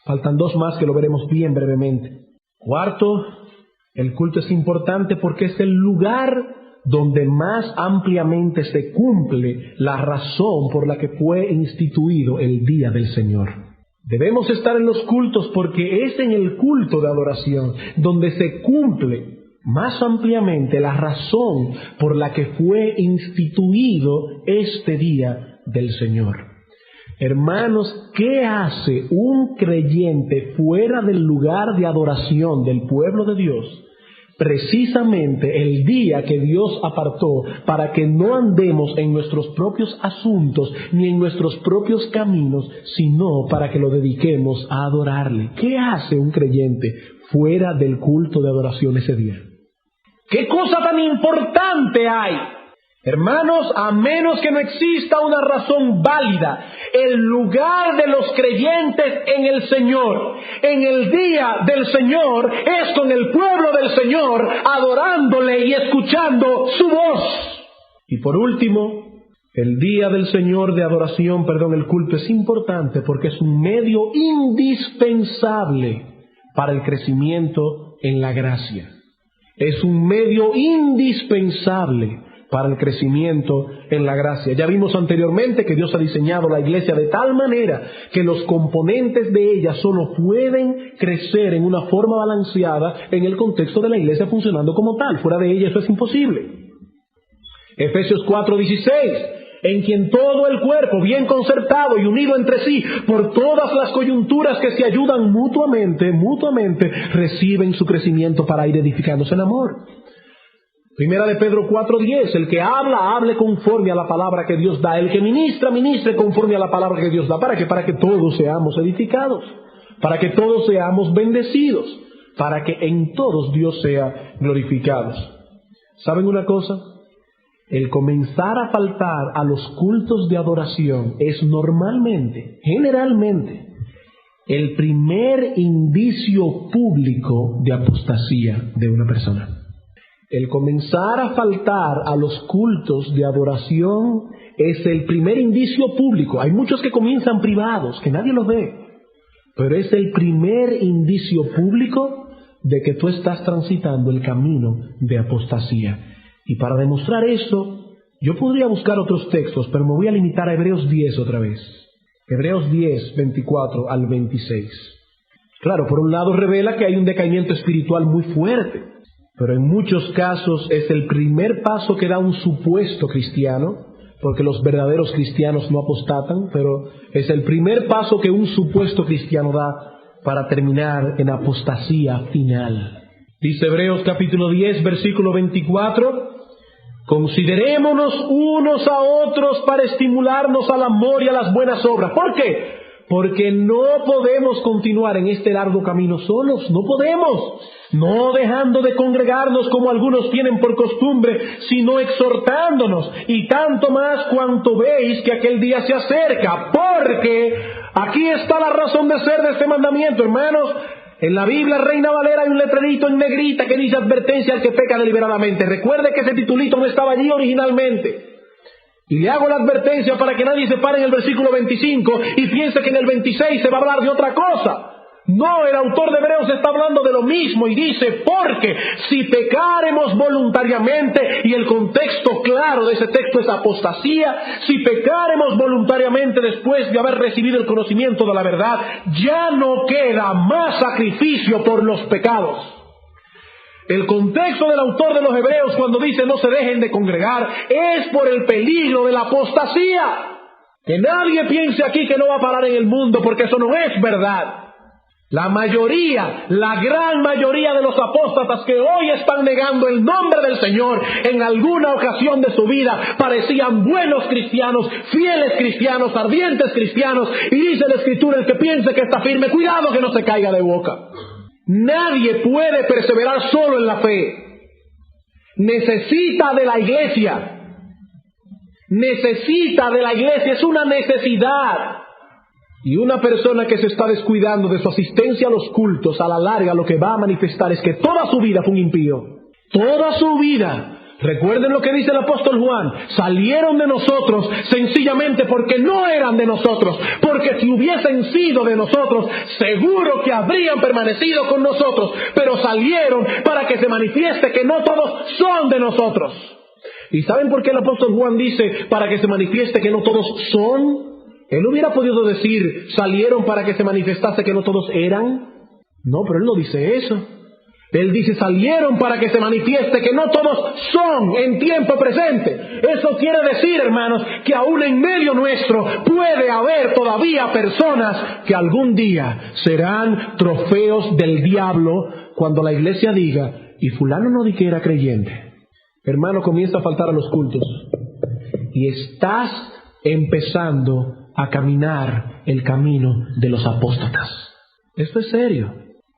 faltan dos más que lo veremos bien brevemente. Cuarto, el culto es importante porque es el lugar donde más ampliamente se cumple la razón por la que fue instituido el día del Señor. Debemos estar en los cultos porque es en el culto de adoración donde se cumple más ampliamente la razón por la que fue instituido este día del Señor. Hermanos, ¿qué hace un creyente fuera del lugar de adoración del pueblo de Dios? Precisamente el día que Dios apartó para que no andemos en nuestros propios asuntos ni en nuestros propios caminos, sino para que lo dediquemos a adorarle. ¿Qué hace un creyente fuera del culto de adoración ese día? ¿Qué cosa tan importante hay? Hermanos, a menos que no exista una razón válida, el lugar de los creyentes en el Señor, en el día del Señor, es con el pueblo del Señor, adorándole y escuchando su voz. Y por último, el día del Señor de adoración, el culto es importante porque es un medio indispensable para el crecimiento en la gracia. Es un medio indispensable para el crecimiento en la gracia. Ya vimos anteriormente que Dios ha diseñado la iglesia de tal manera que los componentes de ella solo pueden crecer en una forma balanceada en el contexto de la iglesia funcionando como tal. Fuera de ella eso es imposible. Efesios 4:16, en quien todo el cuerpo, bien concertado y unido entre sí, por todas las coyunturas que se ayudan mutuamente, reciben su crecimiento para ir edificándose en amor. Primera de Pedro 4:10, el que hable conforme a la palabra que Dios da, el que ministre conforme a la palabra que Dios da. ¿Para qué? Para que todos seamos edificados, para que todos seamos bendecidos, para que en todos Dios sea glorificado. ¿Saben una cosa? El comenzar a faltar a los cultos de adoración es generalmente, el primer indicio público de apostasía de una persona. El comenzar a faltar a los cultos de adoración es el primer indicio público. Hay muchos que comienzan privados, que nadie los ve, pero es el primer indicio público de que tú estás transitando el camino de apostasía. Y para demostrar eso, yo podría buscar otros textos, pero me voy a limitar a Hebreos 10 otra vez. Hebreos 10, 24 al 26. Claro, por un lado revela que hay un decaimiento espiritual muy fuerte, pero en muchos casos es el primer paso que da un supuesto cristiano, porque los verdaderos cristianos no apostatan, pero es el primer paso que un supuesto cristiano da para terminar en apostasía final. Dice Hebreos capítulo 10, versículo 24, considerémonos unos a otros para estimularnos al amor y a las buenas obras. ¿Por qué? Porque no podemos continuar en este largo camino solos, no podemos, no dejando de congregarnos como algunos tienen por costumbre, sino exhortándonos, y tanto más cuanto veis que aquel día se acerca, porque aquí está la razón de ser de este mandamiento, hermanos. En la Biblia Reina Valera hay un letrerito en negrita que dice advertencia al que peca deliberadamente. Recuerde que ese titulito no estaba allí originalmente. Y le hago la advertencia para que nadie se pare en el versículo 25 y piense que en el 26 se va a hablar de otra cosa. No, el autor de Hebreos está hablando de lo mismo y dice, porque si pecáremos voluntariamente, y el contexto claro de ese texto es apostasía, si pecáremos voluntariamente después de haber recibido el conocimiento de la verdad, ya no queda más sacrificio por los pecados. El contexto del autor de los Hebreos cuando dice no se dejen de congregar es por el peligro de la apostasía. Que nadie piense aquí que no va a parar en el mundo, porque eso no es verdad. La mayoría, la gran mayoría de los apóstatas que hoy están negando el nombre del Señor en alguna ocasión de su vida parecían buenos cristianos, fieles cristianos, ardientes cristianos, y dice la Escritura: el que piense que está firme, cuidado que no se caiga de boca. Nadie puede perseverar solo en la fe. Necesita de la iglesia. Necesita de la iglesia, es una necesidad. Y una persona que se está descuidando de su asistencia a los cultos, a la larga lo que va a manifestar es que toda su vida fue un impío. Toda su vida. Recuerden lo que dice el apóstol Juan: salieron de nosotros sencillamente porque no eran de nosotros, porque si hubiesen sido de nosotros, seguro que habrían permanecido con nosotros, pero salieron para que se manifieste que no todos son de nosotros. ¿Y saben por qué el apóstol Juan dice para que se manifieste que no todos son? Él hubiera podido decir salieron para que se manifestase que no todos eran. No, pero él no dice eso. Él dice salieron para que se manifieste que no todos son en tiempo presente. Eso quiere decir, hermanos, que aún en medio nuestro puede haber todavía personas que algún día serán trofeos del diablo cuando la iglesia diga: y fulano no di que era creyente. Hermano, comienza a faltar a los cultos y estás empezando a caminar el camino de los apóstatas. Esto es serio.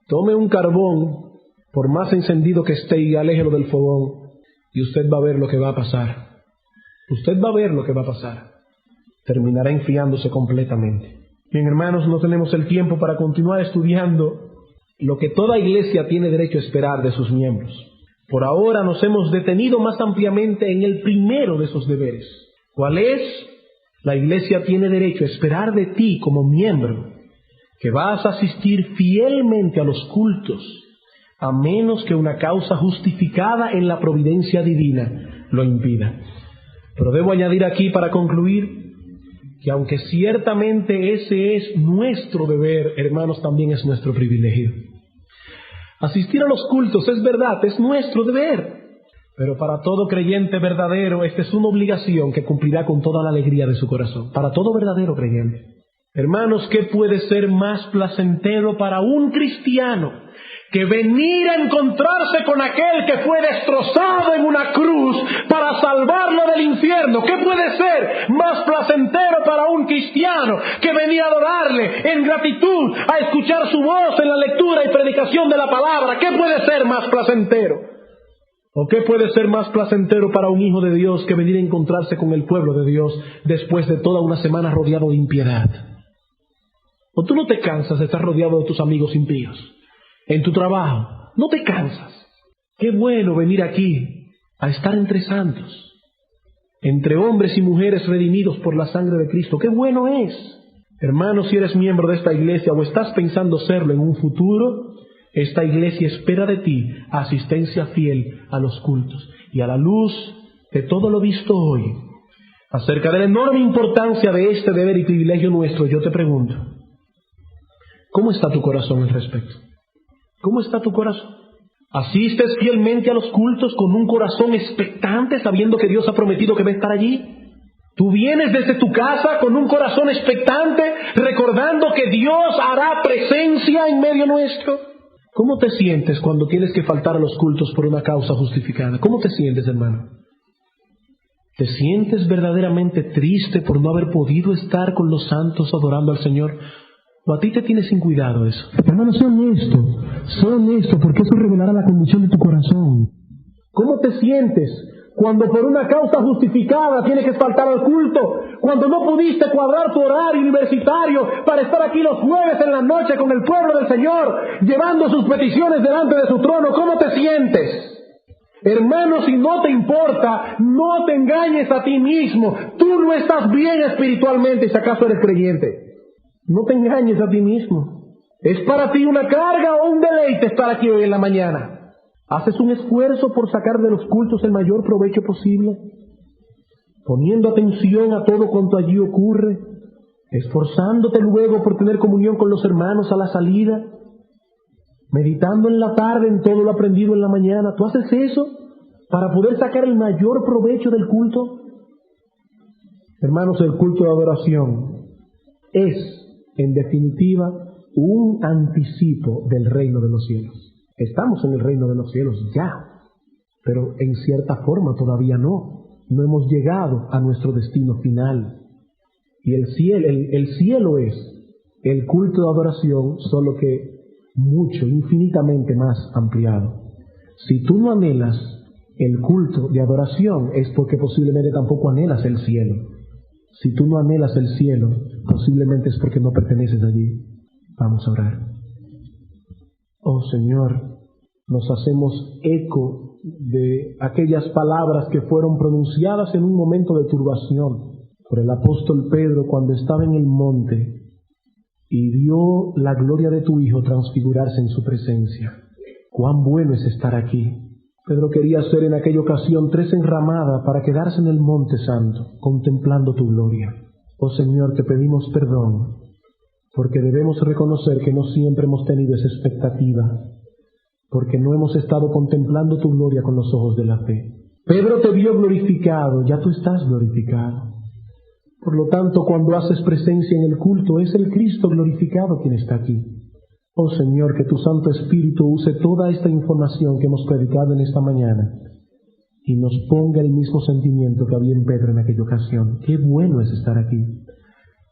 Tome un carbón, por más encendido que esté, y aléjelo del fogón, y usted va a ver lo que va a pasar. Usted va a ver lo que va a pasar. Terminará enfriándose completamente. Bien, hermanos, no tenemos el tiempo para continuar estudiando lo que toda iglesia tiene derecho a esperar de sus miembros. Por ahora nos hemos detenido más ampliamente en el primero de esos deberes. ¿Cuál es? La iglesia tiene derecho a esperar de ti como miembro que vas a asistir fielmente a los cultos, a menos que una causa justificada en la providencia divina lo impida. Pero debo añadir aquí, para concluir, que aunque ciertamente ese es nuestro deber, hermanos, también es nuestro privilegio. Asistir a los cultos es verdad, es nuestro deber. Pero para todo creyente verdadero, esta es una obligación que cumplirá con toda la alegría de su corazón. Para todo verdadero creyente. Hermanos, ¿qué puede ser más placentero para un cristiano que venir a encontrarse con aquel que fue destrozado en una cruz para salvarlo del infierno? ¿Qué puede ser más placentero para un cristiano que venir a adorarle en gratitud, a escuchar su voz en la lectura y predicación de la palabra? ¿Qué puede ser más placentero? ¿O qué puede ser más placentero para un hijo de Dios que venir a encontrarse con el pueblo de Dios después de toda una semana rodeado de impiedad? ¿O tú no te cansas de estar rodeado de tus amigos impíos? En tu trabajo, ¿no te cansas? Qué bueno venir aquí a estar entre santos, entre hombres y mujeres redimidos por la sangre de Cristo. ¡Qué bueno es! Hermano, si eres miembro de esta iglesia o estás pensando serlo en un futuro, esta iglesia espera de ti asistencia fiel a los cultos. Y a la luz de todo lo visto hoy, acerca de la enorme importancia de este deber y privilegio nuestro, yo te pregunto, ¿cómo está tu corazón al respecto? ¿Cómo está tu corazón? ¿Asistes fielmente a los cultos con un corazón expectante, sabiendo que Dios ha prometido que va a estar allí? ¿Tú vienes desde tu casa con un corazón expectante, recordando que Dios hará presencia en medio nuestro? ¿Cómo te sientes cuando tienes que faltar a los cultos por una causa justificada? ¿Cómo te sientes, hermano? ¿Te sientes verdaderamente triste por no haber podido estar con los santos adorando al Señor? ¿O a ti te tiene sin cuidado eso? Hermano, sé honesto, porque eso revelará la condición de tu corazón. ¿Cómo te sientes cuando por una causa justificada tienes que faltar al culto? Cuando no pudiste cuadrar tu horario universitario para estar aquí los jueves en la noche con el pueblo del Señor, llevando sus peticiones delante de su trono. ¿Cómo te sientes? Hermano, si no te importa, no te engañes a ti mismo. Tú no estás bien espiritualmente, si acaso eres creyente. No te engañes a ti mismo. ¿Es para ti una carga o un deleite estar aquí hoy en la mañana? ¿Haces un esfuerzo por sacar de los cultos el mayor provecho posible? Poniendo atención a todo cuanto allí ocurre, esforzándote luego por tener comunión con los hermanos a la salida, meditando en la tarde en todo lo aprendido en la mañana. ¿Tú haces eso para poder sacar el mayor provecho del culto? Hermanos, el culto de adoración es, en definitiva, un anticipo del reino de los cielos. Estamos en el reino de los cielos ya, pero en cierta forma todavía no. No hemos llegado a nuestro destino final. Y el cielo es el culto de adoración, solo que mucho, infinitamente más ampliado. Si tú no anhelas el culto de adoración, es porque posiblemente tampoco anhelas el cielo. Si tú no anhelas el cielo, posiblemente es porque no perteneces allí. Vamos a orar. Oh Señor, nos hacemos eco de aquellas palabras que fueron pronunciadas en un momento de turbación por el apóstol Pedro cuando estaba en el monte y vio la gloria de tu Hijo transfigurarse en su presencia. Cuán bueno es estar aquí. Pedro quería hacer en aquella ocasión 3 enramadas para quedarse en el monte santo, contemplando tu gloria. Oh Señor, te pedimos perdón, porque debemos reconocer que no siempre hemos tenido esa expectativa, porque no hemos estado contemplando tu gloria con los ojos de la fe. Pedro te vio glorificado, ya tú estás glorificado. Por lo tanto, cuando haces presencia en el culto, es el Cristo glorificado quien está aquí. Oh Señor, que tu Santo Espíritu use toda esta información que hemos predicado en esta mañana y nos ponga el mismo sentimiento que había en Pedro en aquella ocasión. Qué bueno es estar aquí,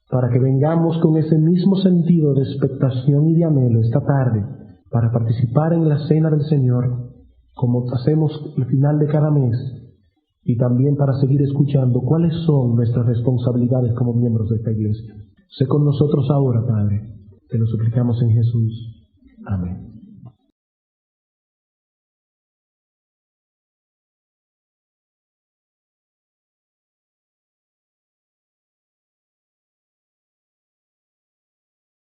para que vengamos con ese mismo sentido de expectación y de anhelo esta tarde, para participar en la cena del Señor, como hacemos al final de cada mes, y también para seguir escuchando cuáles son nuestras responsabilidades como miembros de esta iglesia. Sé con nosotros ahora, Padre, te lo suplicamos en Jesús.